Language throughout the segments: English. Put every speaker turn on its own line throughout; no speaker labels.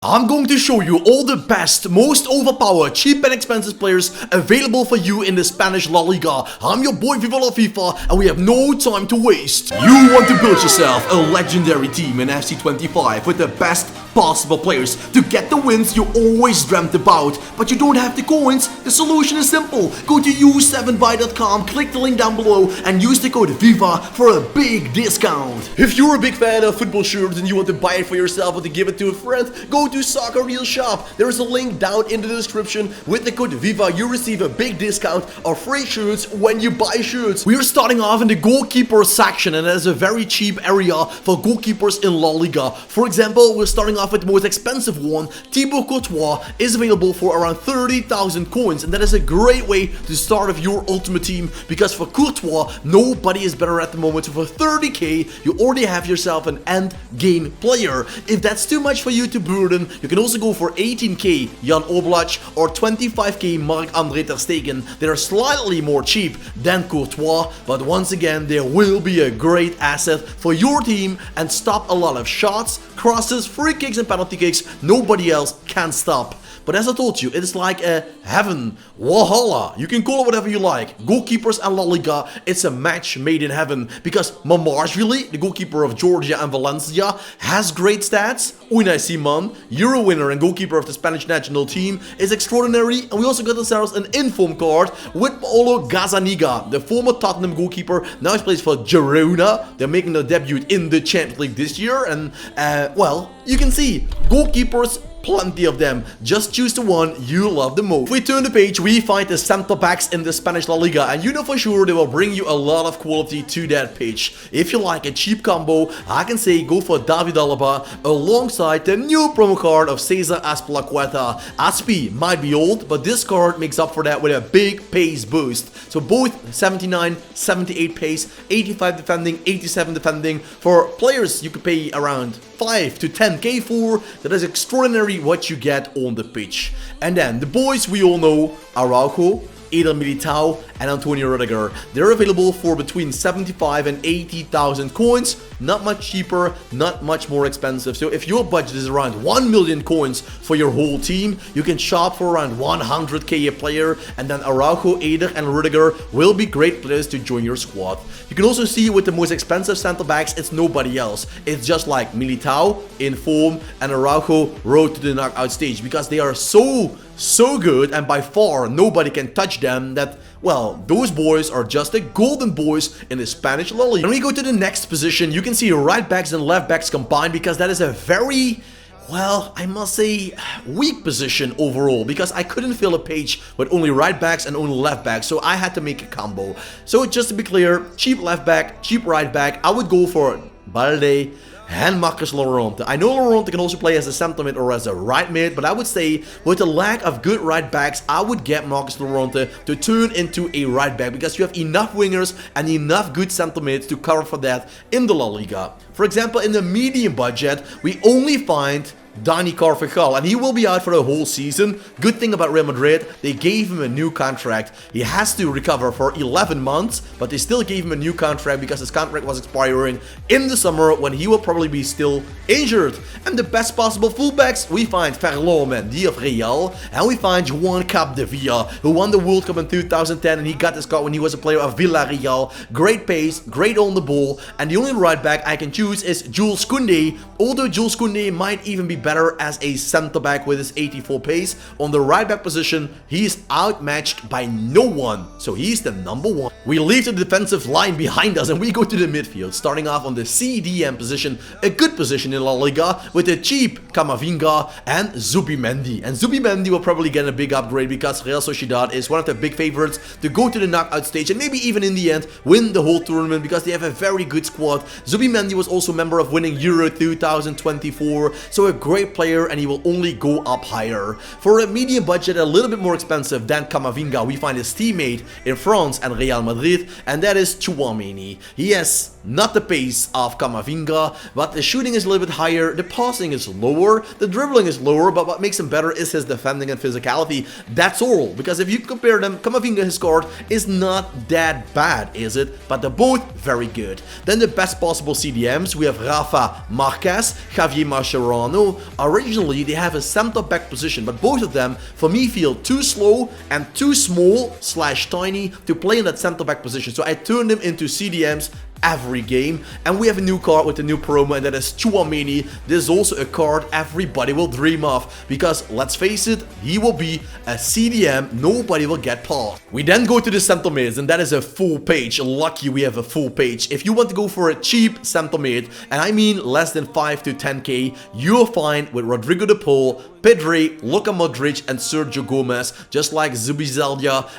I'm going to show you all the best, most overpowered, cheap and expensive players available for you in the Spanish La Liga. I'm your boy Viva La FIFA and we have no time to waste. You want to build yourself a legendary team in FC25 with the best possible players to get the wins you always dreamt about, but you don't have the coins? The solution is simple. Go to u7buy.com, click the link down below and use the code VIVA for a big discount. If you're a big fan of football shirts and you want to buy it for yourself or to give it to a friend, go to Soccer Real Shop. There is a link down in the description. With the code VIVA you receive a big discount or free shirts when you buy shirts. We are starting off in the goalkeeper section, and that is a very cheap area for goalkeepers in La Liga. For example, we're starting off with the most expensive one. Thibaut Courtois is available for around 30,000 coins, and that is a great way to start off your ultimate team, because for Courtois nobody is better at the moment. So for 30k you already have yourself an end game player. If that's too much for you to burden, you can also go for 18k Jan Oblak or 25k Marc-André ter Stegen. They're slightly more cheap than Courtois, but once again they will be a great asset for your team and stop a lot of shots, crosses, free kicks and penalty kicks nobody else can stop. But as I told you, it is like a heaven, Valhalla, you can call it whatever you like. Goalkeepers and La Liga, it's a match made in heaven, because Mamashvili, the goalkeeper of Georgia and Valencia, has great stats. Unai Simon, Euro winner and goalkeeper of the Spanish national team, is extraordinary. And we also got ourselves an inform card with Paulo Gazzaniga, the former Tottenham goalkeeper. Now he plays for Girona. They're making their debut in the Champions League this year, and well, you can see goalkeepers, plenty of them. Just choose the one you love the most. If we turn the page, we find the center backs in the Spanish La Liga, and you know for sure they will bring you a lot of quality to that page. If you like a cheap combo, I can say go for David Alaba alongside the new promo card of Cesar Azpilicueta. Aspi might be old, but this card makes up for that with a big pace boost. So both 79, 78 pace, 85 defending, 87 defending. For players you could pay around 5 to 10k for. That is extraordinary what you get on the pitch. And then the boys we all know, Araujo, Eder Militao and Antonio Rudiger. They're available for between 75 and 80,000 coins. Not much cheaper, not much more expensive. So if your budget is around 1 million coins for your whole team, you can shop for around 100k a player, and then Araujo, Eder and Rudiger will be great players to join your squad. You can also see with the most expensive center backs, it's nobody else. It's just like Militao in form and Araujo road to the knockout stage, because they are so good and by far nobody can touch them. That, well, those boys are just the golden boys in the Spanish La Liga. When we go to the next position, you can see right backs and left backs combined, because that is a very, well, I must say, weak position overall, because I couldn't fill a page with only right backs and only left backs, so I had to make a combo. So just to be clear, cheap left back, cheap right back, I would go for Balde and Marcus Llorente. I know Llorente can also play as a center mid or as a right mid, but I would say with the lack of good right backs, I would get Marcus Llorente to turn into a right back, because you have enough wingers and enough good center mids to cover for that in the La Liga. For example, in the medium budget, we only find Dani Carvajal, and he will be out for the whole season. Good thing about Real Madrid, they gave him a new contract. He has to recover for 11 months, but they still gave him a new contract because his contract was expiring in the summer, when he will probably be still injured. And the best possible fullbacks, we find Ferland Mendy of Real, and we find Juan Capdevila, who won the World Cup in 2010, and he got this card when he was a player of Villarreal. Great pace, great on the ball, and the only right back I can choose is Jules Koundé, although Jules Koundé might even be better as a center back with his 84 pace. On the right back position, he is outmatched by no one, so he's the number one. We leave the defensive line behind us and we go to the midfield, starting off on the CDM position, a good position in La Liga with the cheap Camavinga and Zubimendi. And Zubimendi will probably get a big upgrade, because Real Sociedad is one of the big favorites to go to the knockout stage and maybe even in the end win the whole tournament, because they have a very good squad. Zubimendi was also a member of winning Euro 2024, so a great player, and he will only go up higher. For a medium budget, a little bit more expensive than Camavinga, we find his teammate in France and Real Madrid, and that is Tchouaméni. He has not the pace of Camavinga, but the shooting is a little bit higher, the passing is lower, the dribbling is lower, but what makes him better is his defending and physicality. That's all, because if you compare them, Camavinga, his card is not that bad, is it? But they're both very good. Then the best possible CDMs, we have Rafa Marquez, Javier Mascherano. Originally, they have a center-back position, but both of them, for me, feel too slow and too small / tiny to play in that center-back position. So I turned them into CDMs every game, and we have a new card with a new promo, and that is Chouameni. This is also a card everybody will dream of, because let's face it, he will be a CDM nobody will get past. We then go to the center mids, and that is a full page. Lucky we have a full page. If you want to go for a cheap center mid, and I mean less than 5 to 10k, you'll find with Rodrigo de Paul, Pedri, Luka Modric, and Sergio Gomez. Just like Zubizeldia,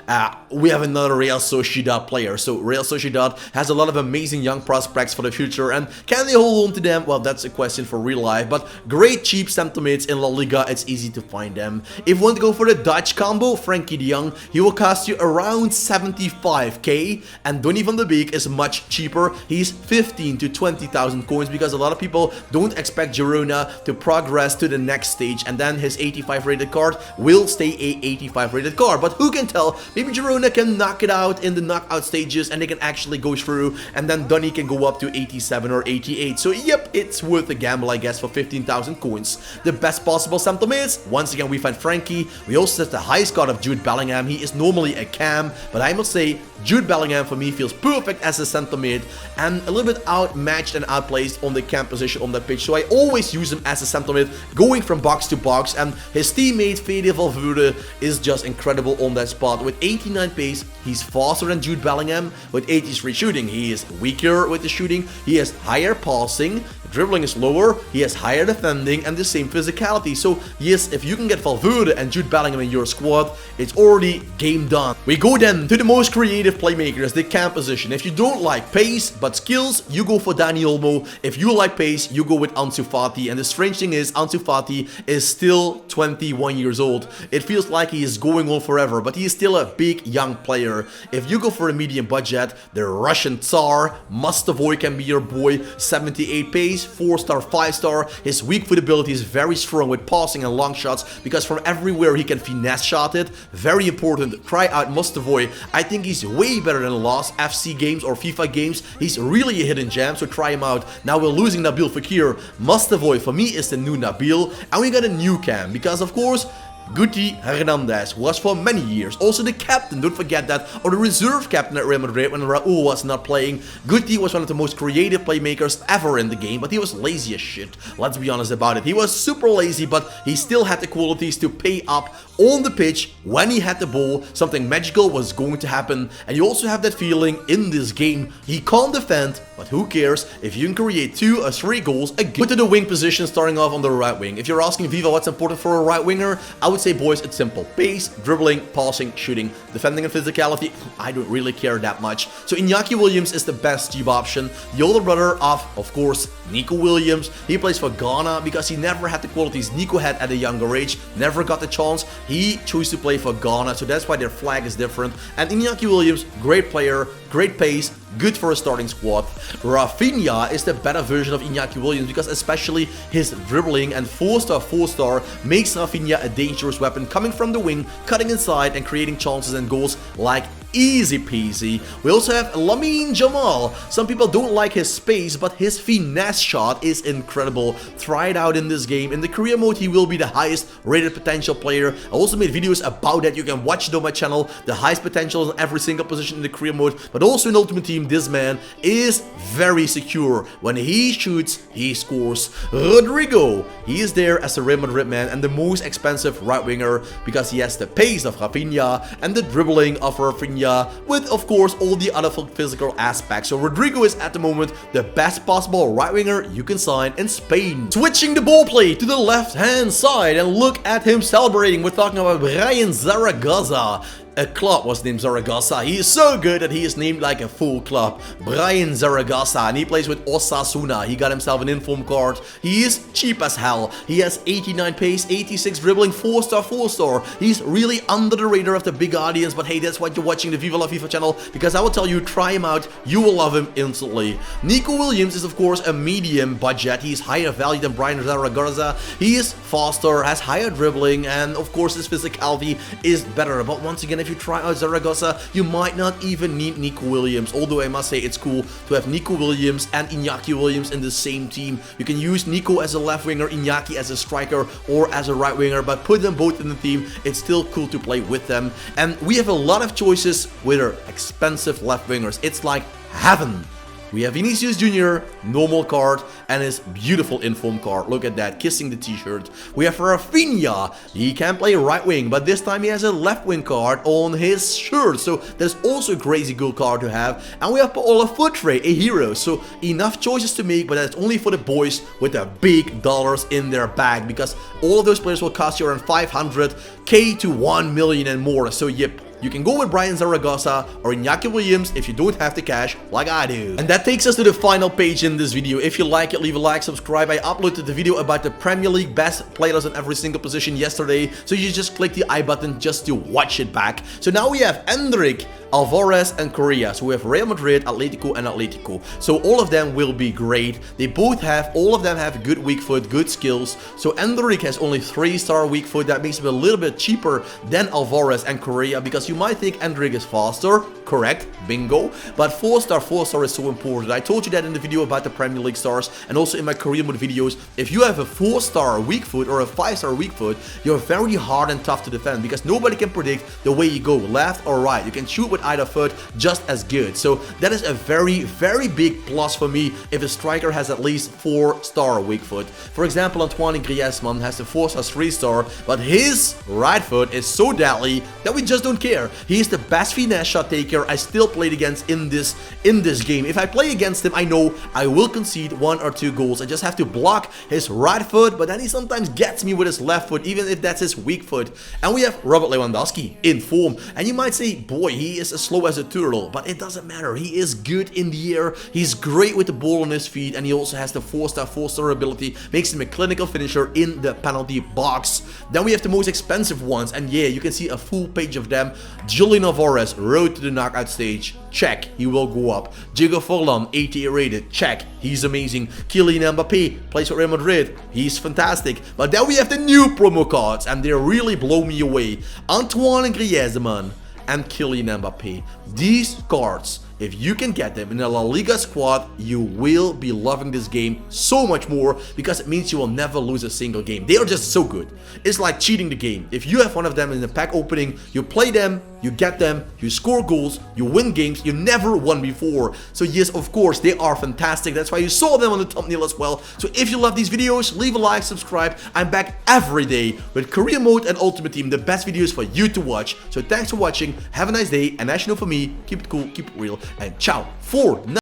we have another Real Sociedad player. So Real Sociedad has a lot of amazing young prospects for the future, and can they hold on to them? Well, that's a question for real life, but great cheap center mids in La Liga, it's easy to find them. If you want to go for the Dutch combo, Frankie de Jong, he will cost you around 75k, and Donny van de Beek is much cheaper. He's 15 to 20,000 coins, because a lot of people don't expect Girona to progress to the next stage, and then his 85 rated card will stay a 85 rated card. But who can tell? Maybe Girona can knock it out in the knockout stages, and they can actually go through, and then Donny can go up to 87 or 88. So yep, it's worth a gamble, I guess, for 15,000 coins. The best possible center mids, once again we find Frankie. We also have the highest card of Jude Bellingham. He is normally a cam, but I must say Jude Bellingham for me feels perfect as a center mid, and a little bit outmatched and outplaced on the cam position on that pitch. So I always use him as a center mid, going from box to box, and his teammate Fede Valverde is just incredible on that spot. With 89 pace, he's faster than Jude Bellingham. With 83 shooting, he is weaker with the shooting, he has higher passing, dribbling is lower, he has higher defending, and the same physicality. So yes, if you can get Valverde and Jude Bellingham in your squad, it's already game done. We go then to the most creative playmakers, the cam position. If you don't like pace but skills, you go for Dani Olmo. If you like pace, you go with Ansu Fati. And the strange thing is, Ansu Fati is still 21 years old. It feels like he is going on forever, but he is still a big young player. If you go for a medium budget, the Russian Tsar, Mustavoy can be your boy. 78 pace, 4-star, 5-star. His weak foot ability is very strong with passing and long shots, because from everywhere he can finesse shot it. Very important. Try out Mustavoy. I think he's way better than last FC games or FIFA games. He's really a hidden gem, so try him out. Now we're losing Nabil Fekir. Mustavoy for me is the new Nabil, and we got a new cam, because of course Guti Hernandez was for many years also the captain, don't forget that, or the reserve captain at Real Madrid when Raul was not playing. Guti was one of the most creative playmakers ever in the game, but he was lazy as shit. Let's be honest about it. He was super lazy, but he still had the qualities to pay up on the pitch when he had the ball. Something magical was going to happen, and you also have that feeling in this game. He can't defend, but who cares if you can create 2 or 3 goals again. Put to the wing position, starting off on the right wing. If you're asking Viva what's important for a right winger, I would say, boys, it's simple. Pace, dribbling, passing, shooting, defending and physicality. I don't really care that much. So Iñaki Williams is the best cheap option. The older brother of course, Nico Williams. He plays for Ghana because he never had the qualities Nico had at a younger age. Never got the chance. He chose to play for Ghana, so that's why their flag is different. And Iñaki Williams, great player, great pace, good for a starting squad. Rafinha is the better version of Iñaki Williams, because especially his dribbling and 4-star makes Rafinha a dangerous weapon, coming from the wing, cutting inside and creating chances and goals like easy peasy. We also have Lamine Jamal. Some people don't like his space, but his finesse shot is incredible. Try it out in this game. In the career mode, he will be the highest rated potential player. I also made videos about that. You can watch it on my channel. The highest potential in every single position in the career mode, but also in Ultimate Team, this man is very secure. When he shoots, he scores. Rodrigo, he is there as a Real Madrid man and the most expensive right winger, because he has the pace of Rafinha and the dribbling of Rafinha, with of course all the other physical aspects. So Rodrigo is at the moment the best possible right winger you can sign in Spain. Switching the ball play to the left hand side, and look at him celebrating. We're talking about Brian Zaragoza. a club was named Zaragoza. He is so good that he is named like a full club. Brian Zaragoza, and he plays with Osasuna. He got himself an inform card. He is cheap as hell. He has 89 pace, 86 dribbling, 4-star, 4-star. He's really under the radar of the big audience, but hey, that's why you're watching the Viva La FIFA channel, because I will tell you, try him out. You will love him instantly. Nico Williams is, of course, a medium budget. He's higher value than Brian Zaragoza. He is faster, has higher dribbling, and of course his physicality is better. But once again, if you try out Zaragoza, you might not even need Nico Williams, although I must say it's cool to have Nico Williams and Iñaki Williams in the same team. You can use Nico as a left winger, Iñaki as a striker, or as a right winger, but put them both in the team. It's still cool to play with them. And we have a lot of choices with our expensive left wingers. It's like heaven. We have Vinicius Jr., normal card, and his beautiful inform card. Look at that, kissing the t-shirt. We have Rafinha. He can play right wing, but this time he has a left wing card on his shirt. So there's also a crazy good card to have. And we have Paola Futre, a hero. So enough choices to make, but that's only for the boys with the big dollars in their bag, because all of those players will cost you around 500k to 1 million and more. So yep. You can go with Brian Zaragoza or Iñaki Williams if you don't have the cash like I do. And that takes us to the final page in this video. If you like it, leave a like, subscribe. I uploaded the video about the Premier League best players in every single position yesterday, so you just click the I button just to watch it back. So now we have Endrick, Alvarez, and Correa. So we have Real Madrid, Atletico, and Atletico. So all of them will be great. All of them have good weak foot, good skills. So Endrick has only 3-star weak foot. That makes him a little bit cheaper than Alvarez and Correa, because you might think Endrick is faster. Correct, bingo. But 4-star is so important. I told you that in the video about the Premier League stars, and also in my career mode videos. If you have a 4-star weak foot or a 5-star weak foot, you're very hard and tough to defend, because nobody can predict the way you go, left or right. You can shoot with either foot just as good. So that is a very, very big plus for me if a striker has at least 4-star weak foot. For example, Antoine Griezmann has the 4-star 3-star, but his right foot is so deadly that we just don't care. He is the best finesse shot taker I still played against in this game. If I play against him, I know I will concede 1 or 2 goals. I just have to block his right foot, but then he sometimes gets me with his left foot, even if that's his weak foot. And we have Robert Lewandowski in form. And you might say, boy, he is as slow as a turtle, but it doesn't matter. He is good in the air. He's great with the ball on his feet, and he also has the 4-star ability. Makes him a clinical finisher in the penalty box. Then we have the most expensive ones, and yeah, you can see a full page of them. Julian Alvarez, road to the knockout stage. Check, he will go up. Diego Forlan, 88 rated. Check, he's amazing. Kylian Mbappé plays for Real Madrid. He's fantastic. But then we have the new promo cards, and they really blow me away. Antoine Griezmann and Kylian Mbappé. These cards, if you can get them in a La Liga squad, you will be loving this game so much more, because it means you will never lose a single game. They are just so good. It's like cheating the game. If you have one of them in the pack opening, you play them, you get them, you score goals, you win games you never won before. So yes, of course, they are fantastic. That's why you saw them on the thumbnail as well. So if you love these videos, leave a like, subscribe. I'm back every day with Career Mode and Ultimate Team, the best videos for you to watch. So thanks for watching, have a nice day, and as you know, for me, keep it cool, keep it real, and ciao for now.